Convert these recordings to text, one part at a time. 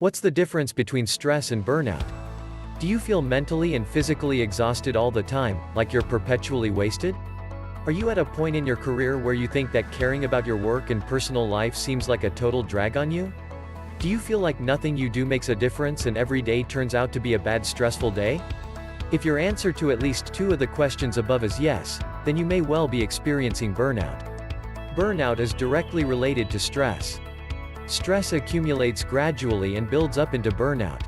What's the difference between stress and burnout? Do you feel mentally and physically exhausted all the time, like you're perpetually wasted? Are you at a point in your career where you think that caring about your work and personal life seems like a total drag on you? Do you feel like nothing you do makes a difference and every day turns out to be a bad, stressful day? If your answer to at least two of the questions above is yes, then you may well be experiencing burnout. Burnout is directly related to stress. Stress accumulates gradually and builds up into burnout.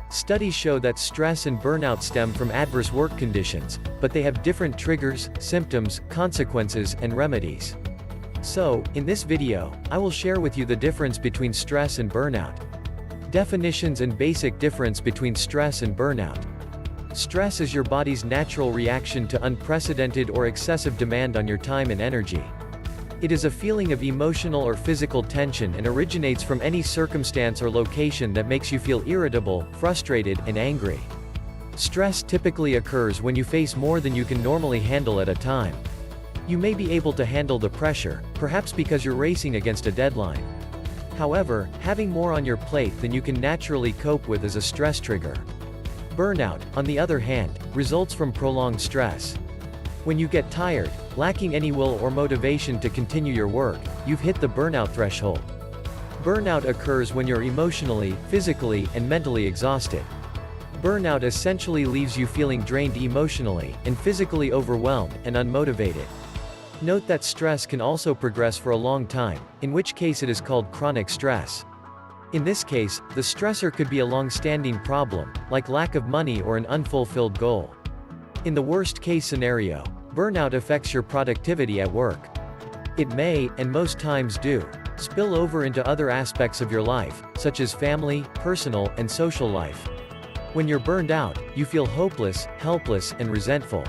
Studies show that stress and burnout stem from adverse work conditions, but they have different triggers, symptoms, consequences, and remedies. So, in this video, I will share with you the difference between stress and burnout. Definitions and basic difference between stress and burnout. Stress is your body's natural reaction to unprecedented or excessive demand on your time and energy. It is a feeling of emotional or physical tension and originates from any circumstance or location that makes you feel irritable, frustrated, and angry. Stress typically occurs when you face more than you can normally handle at a time. You may be able to handle the pressure, perhaps because you're racing against a deadline. However, having more on your plate than you can naturally cope with is a stress trigger. Burnout, on the other hand, results from prolonged stress. When you get tired, lacking any will or motivation to continue your work, you've hit the burnout threshold. Burnout occurs when you're emotionally, physically, and mentally exhausted. Burnout essentially leaves you feeling drained emotionally, and physically overwhelmed, and unmotivated. Note that stress can also progress for a long time, in which case it is called chronic stress. In this case, the stressor could be a long-standing problem, like lack of money or an unfulfilled goal. In the worst-case scenario, burnout affects your productivity at work. It may, and most times do, spill over into other aspects of your life, such as family, personal, and social life. When you're burned out, you feel hopeless, helpless, and resentful.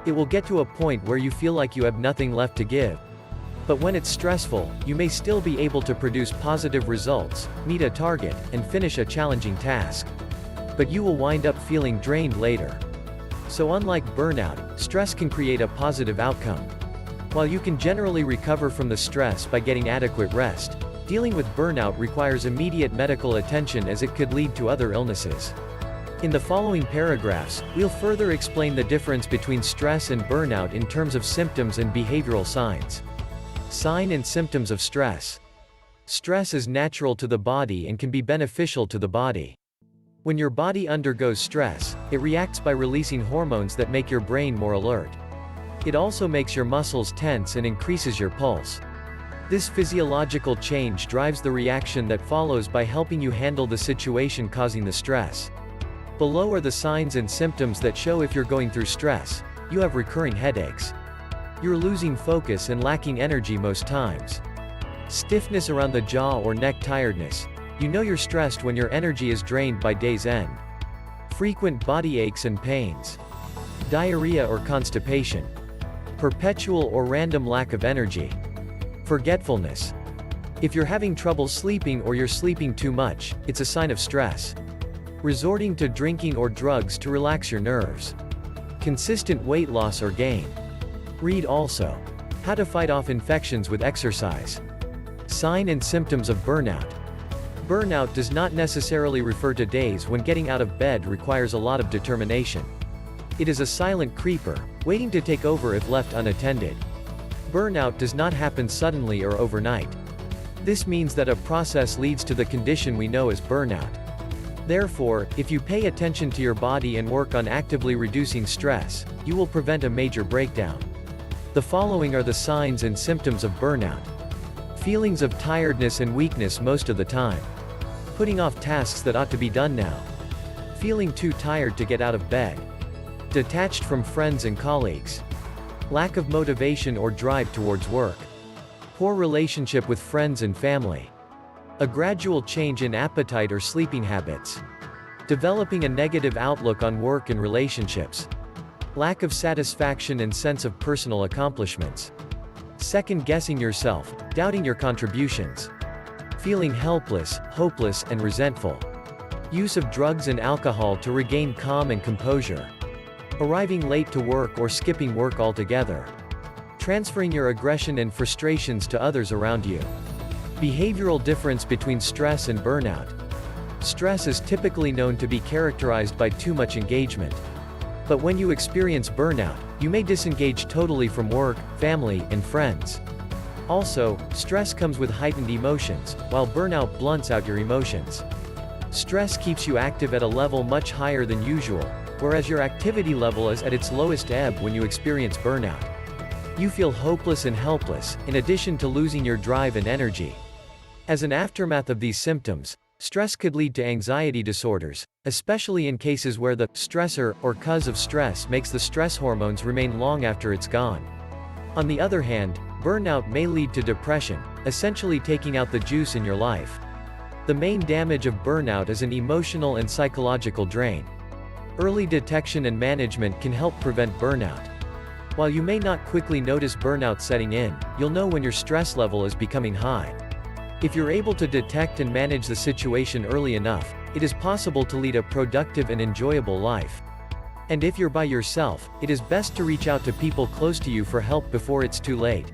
It will get to a point where you feel like you have nothing left to give. But when it's stressful, you may still be able to produce positive results, meet a target, and finish a challenging task. But you will wind up feeling drained later. So unlike burnout, stress can create a positive outcome. While you can generally recover from the stress by getting adequate rest, dealing with burnout requires immediate medical attention as it could lead to other illnesses. In the following paragraphs, we'll further explain the difference between stress and burnout in terms of symptoms and behavioral signs. Sign and symptoms of stress. Stress is natural to the body and can be beneficial to the body. When your body undergoes stress, it reacts by releasing hormones that make your brain more alert. It also makes your muscles tense and increases your pulse. This physiological change drives the reaction that follows by helping you handle the situation causing the stress. Below are the signs and symptoms that show if you're going through stress. You have recurring headaches. You're losing focus and lacking energy most times. Stiffness around the jaw or neck, tiredness. You know you're stressed when your energy is drained by day's end. Frequent body aches and pains. Diarrhea or constipation. Perpetual or random lack of energy. Forgetfulness. If you're having trouble sleeping or you're sleeping too much, it's a sign of stress. Resorting to drinking or drugs to relax your nerves. Consistent weight loss or gain. Read also. How to fight off infections with exercise. Sign and symptoms of burnout. Burnout does not necessarily refer to days when getting out of bed requires a lot of determination. It is a silent creeper, waiting to take over if left unattended. Burnout does not happen suddenly or overnight. This means that a process leads to the condition we know as burnout. Therefore, if you pay attention to your body and work on actively reducing stress, you will prevent a major breakdown. The following are the signs and symptoms of burnout. Feelings of tiredness and weakness most of the time. Putting off tasks that ought to be done now. Feeling too tired to get out of bed. Detached from friends and colleagues. Lack of motivation or drive towards work. Poor relationship with friends and family. A gradual change in appetite or sleeping habits. Developing a negative outlook on work and relationships. Lack of satisfaction and sense of personal accomplishments. Second-guessing yourself, doubting your contributions. Feeling helpless, hopeless, and resentful. Use of drugs and alcohol to regain calm and composure. Arriving late to work or skipping work altogether. Transferring your aggression and frustrations to others around you. Behavioral difference between stress and burnout. stress is typically known to be characterized by too much engagement. But when you experience burnout, you may disengage totally from work, family, and friends. Also, stress comes with heightened emotions, while burnout blunts out your emotions. Stress keeps you active at a level much higher than usual, whereas your activity level is at its lowest ebb when you experience burnout. You feel hopeless and helpless, in addition to losing your drive and energy. As an aftermath of these symptoms, stress could lead to anxiety disorders, especially in cases where the stressor or cause of stress makes the stress hormones remain long after it's gone. On the other hand, burnout may lead to depression, essentially taking out the juice in your life. The main damage of burnout is an emotional and psychological drain. Early detection and management can help prevent burnout. While you may not quickly notice burnout setting in, you'll know when your stress level is becoming high. If you're able to detect and manage the situation early enough, it is possible to lead a productive and enjoyable life. And if you're by yourself, it is best to reach out to people close to you for help before it's too late.